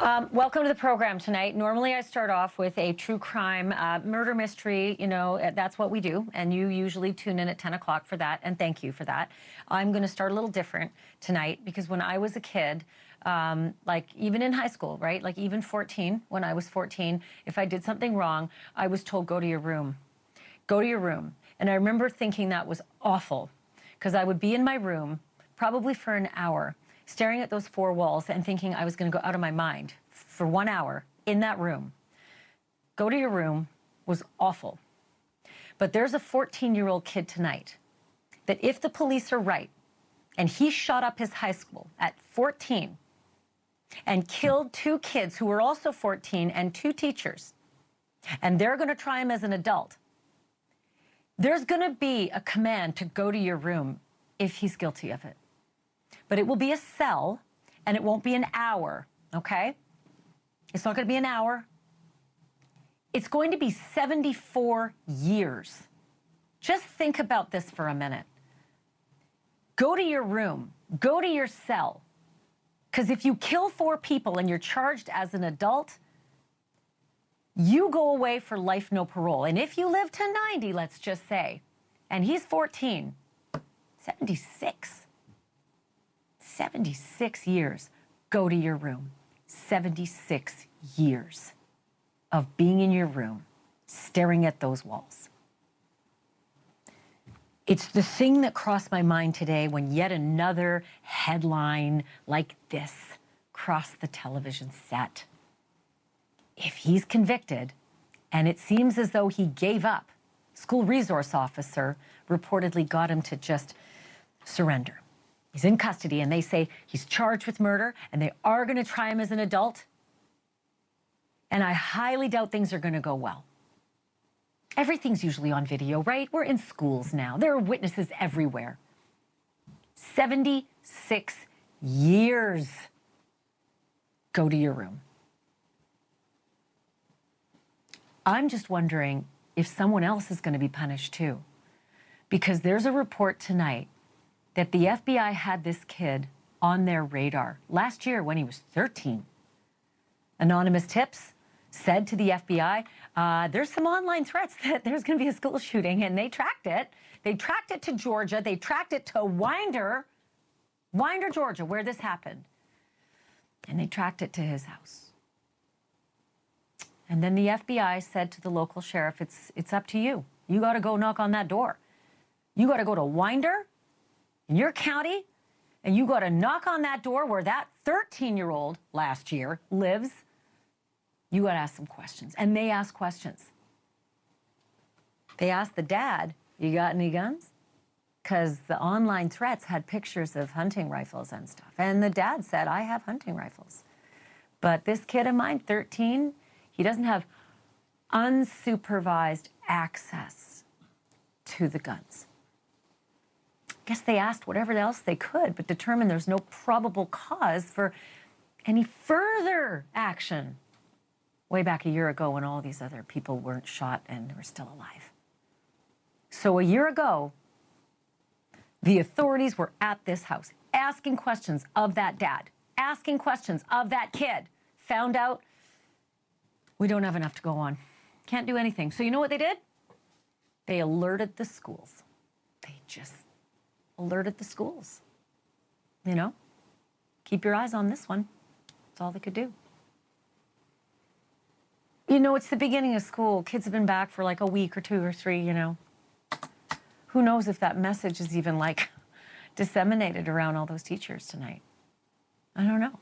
Welcome to the program tonight. Normally I start off with a true crime murder mystery. You know, that's what we do. And you usually tune in at 10 o'clock for that. And thank you for that. I'm going to start a little different tonight because when I was a kid, like even in high school, right? Like even 14, when I was 14, if I did something wrong, I was told, go to your room. Go to your room. And I remember thinking that was awful because I would be in my room probably for an hour, staring at those four walls and thinking I was going to go out of my mind for 1 hour in that room. Go to your room was awful. But there's a 14-year-old kid tonight that if the police are right, and he shot up his high school at 14 and killed two kids who were also 14 and two teachers, and they're going to try him as an adult, there's going to be a command to go to your room if he's guilty of it. But it will be a cell, and it won't be an hour, okay? It's not going to be an hour. It's going to be 74 years. Just think about this for a minute. Go to your room. Go to your cell. Because if you kill 4 people and you're charged as an adult, you go away for life, no parole. And if you live to 90, let's just say, and he's 14, 76. 76 years. Go to your room. 76 years of being in your room, staring at those walls. It's the thing that crossed my mind today when yet another headline like this crossed the television set. If he's convicted, and it seems as though he gave up, school resource officer reportedly got him to just surrender. He's in custody, and they say he's charged with murder, and they are going to try him as an adult. And I highly doubt things are going to go well. Everything's usually on video, right? We're in schools now. There are witnesses everywhere. 76 years. Go to your room. I'm just wondering if someone else is going to be punished too. Because there's a report tonight that the FBI had this kid on their radar last year when he was 13. Anonymous tips said to the FBI, there's some online threats that there's going to be a school shooting, and they tracked it. They tracked it to Georgia. They tracked it to Winder, Georgia, where this happened. And they tracked it to his house. And then the FBI said to the local sheriff, it's up to you. You got to go knock on that door. You got to go to Winder in your county, and you got to knock on that door where that 13-year-old last year lives. You got to ask some questions. And they asked questions. They asked the dad, you got any guns? Because the online threats had pictures of hunting rifles and stuff. And the dad said, I have hunting rifles. But this kid of mine, 13, he doesn't have unsupervised access to the guns. I guess they asked whatever else they could, but determined there's no probable cause for any further action. Way back a year ago when all these other people weren't shot and were still alive. So a year ago, the authorities were at this house asking questions of that dad, asking questions of that kid. Found out we don't have enough to go on. Can't do anything. So you know what they did? They alerted the schools. They just alerted the schools. You know, keep your eyes on this one. That's all they could do. You know, it's the beginning of school. Kids have been back for like a week or 2 or 3, you know. Who knows if that message is even like disseminated around all those teachers tonight. I don't know.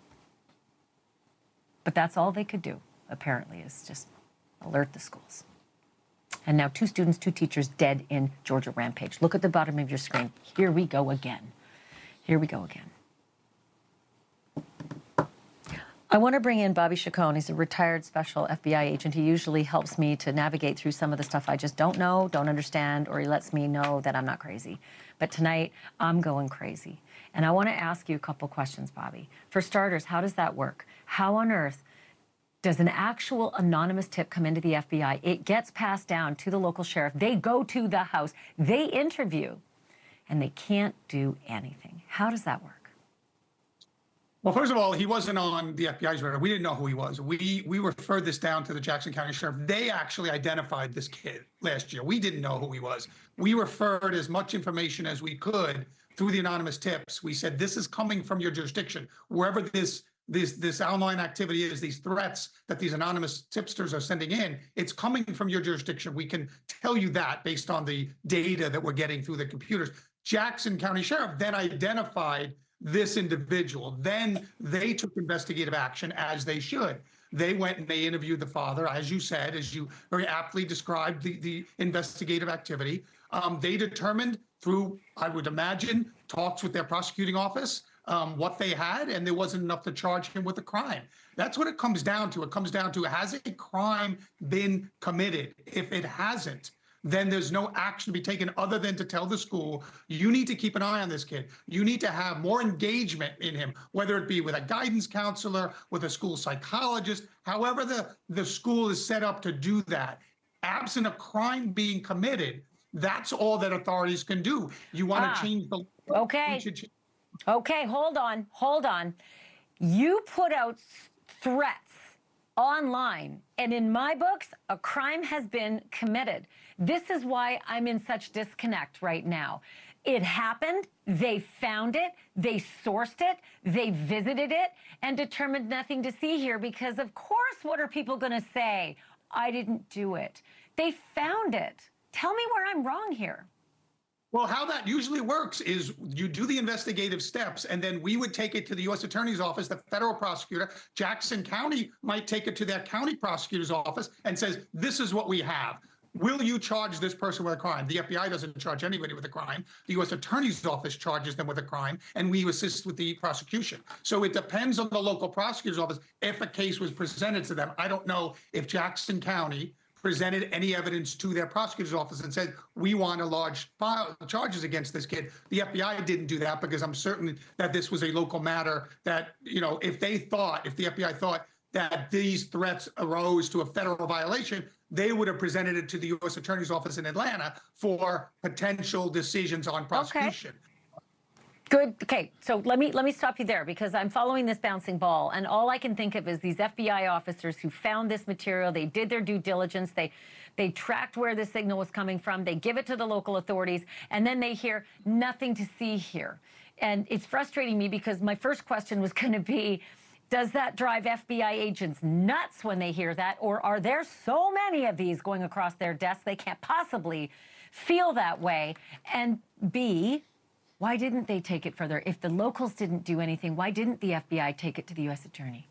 But that's all they could do, apparently, is just alert the schools. And now 2 students, 2 teachers dead in Georgia rampage. Look at the bottom of your screen. Here we go again. Here we go again. I want to bring in Bobby Chacon. He's a retired special FBI agent. He usually helps me to navigate through some of the stuff I just don't know, don't understand, or he lets me know that I'm not crazy. But tonight, I'm going crazy. And I want to ask you a couple questions, Bobby. For starters, how does that work? How on earth does an actual anonymous tip come into the FBI? It gets passed down to the local sheriff. They go to the house. They interview. And they can't do anything. How does that work? Well, first of all, he wasn't on the FBI's radar. We didn't know who he was. We referred this down to the Jackson County Sheriff. They actually identified this kid last year. We didn't know who he was. We referred as much information as we could through the anonymous tips. We said, this is coming from your jurisdiction. Wherever this online activity is, these threats that these anonymous tipsters are sending in, it's coming from your jurisdiction. We can tell you that based on the data that we're getting through the computers. Jackson County Sheriff then identified this individual. Then they took investigative action, as they should. They went and they interviewed the father, as you said, as you very aptly described the investigative activity. They determined through, I would imagine, talks with their prosecuting office, what they had, and there wasn't enough to charge him with a crime. That's what it comes down to. It comes down to, has a crime been committed? If it hasn't, then there's no action to be taken other than to tell the school, you need to keep an eye on this kid. You need to have more engagement in him, whether it be with a guidance counselor, with a school psychologist, however the school is set up to do that. Absent a crime being committed, that's all that authorities can do. You want to change the... Okay. Okay, hold on. You put out threats online, and in my books, a crime has been committed. This is why I'm in such disconnect right now. It happened, they found it, they sourced it, they visited it, and determined nothing to see here, because of course, what are people gonna say? I didn't do it. They found it. Tell me where I'm wrong here. Well, how that usually works is you do the investigative steps, and then we would take it to the U.S. Attorney's Office, the federal prosecutor. Jackson County might take it to their county prosecutor's office and says, this is what we have. Will you charge this person with a crime? The FBI doesn't charge anybody with a crime. The U.S. Attorney's Office charges them with a crime, and we assist with the prosecution. So it depends on the local prosecutor's office if a case was presented to them. I don't know if Jackson County presented any evidence to their prosecutor's office and said, we want a large file charges against this kid. The FBI didn't do that, because I'm certain that this was a local matter that, you know, if the FBI thought that these threats arose to a federal violation, they would have presented it to the U.S. Attorney's Office in Atlanta for potential decisions on prosecution. Okay. Good. Okay, so let me stop you there, because I'm following this bouncing ball, and all I can think of is these FBI officers who found this material. They did their due diligence. They tracked where the signal was coming from. They give it to the local authorities, and then they hear nothing to see here. And it's frustrating me, because my first question was going to be, does that drive FBI agents nuts when they hear that? Or are there so many of these going across their desks they can't possibly feel that way? And B, why didn't they take it further? If the locals didn't do anything, why didn't the FBI take it to the U.S. Attorney?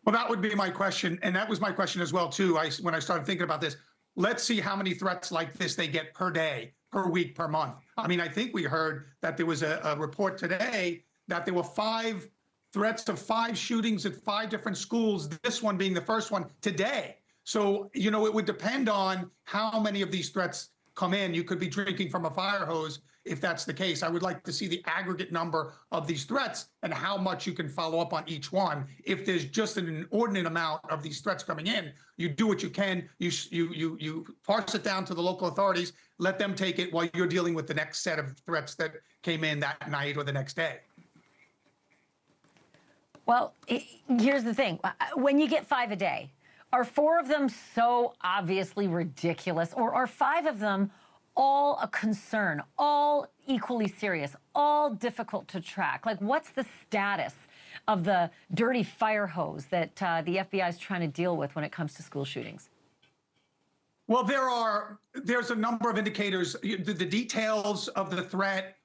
Well, that would be my question. And that was my question as well, too, when I started thinking about this. Let's see how many threats like this they get per day, per week, per month. I mean, I think we heard that there was a report today that there were 5 threats of 5 shootings at 5 different schools, this one being the first one today. So, you know, it would depend on how many of these threats come in. You could be drinking from a fire hose if that's the case. I would like to see the aggregate number of these threats and how much you can follow up on each one. If there's just an inordinate amount of these threats coming in, you do what you can. You parse it down to the local authorities, let them take it while you're dealing with the next set of threats that came in that night or the next day. Well, here's the thing. When you get 5 a day, are 4 of them so obviously ridiculous, or are 5 of them all a concern, all equally serious, all difficult to track? Like, what's the status of the dirty fire hose that the FBI is trying to deal with when it comes to school shootings? Well, there's a number of indicators. The details of the threat,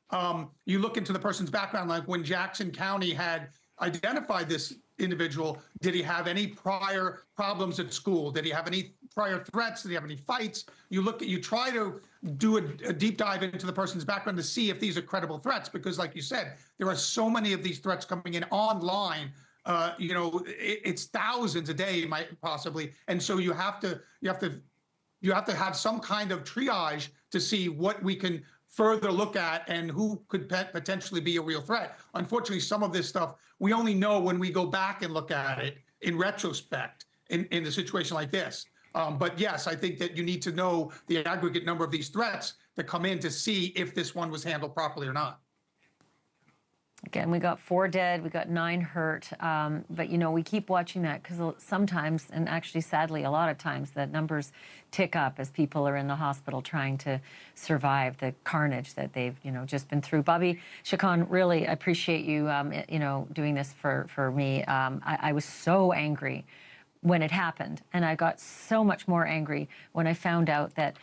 you look into the person's background, like when Jackson County had identified this individual, did he have any prior problems at school? Did he have any prior threats? Did he have any fights? You try to do a deep dive into the person's background to see if these are credible threats, because like you said, there are so many of these threats coming in online. You know, it's thousands a day, possibly. And so you have to have some kind of triage to see what we can further look at and who could potentially be a real threat. Unfortunately, some of this stuff we only know when we go back and look at it in retrospect in a situation like this. But yes, I think that you need to know the aggregate number of these threats that come in to see if this one was handled properly or not. Again, we got 4 dead, we got 9 hurt. But, you know, we keep watching that because sometimes, and actually sadly a lot of times, the numbers tick up as people are in the hospital trying to survive the carnage that they've, you know, just been through. Bobby Chacon, really appreciate you, you know, doing this for me. I was so angry when it happened, and I got so much more angry when I found out that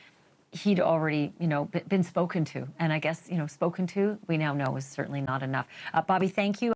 he'd already, you know, been spoken to. And I guess, you know, spoken to, we now know is certainly not enough. Bobby, thank you.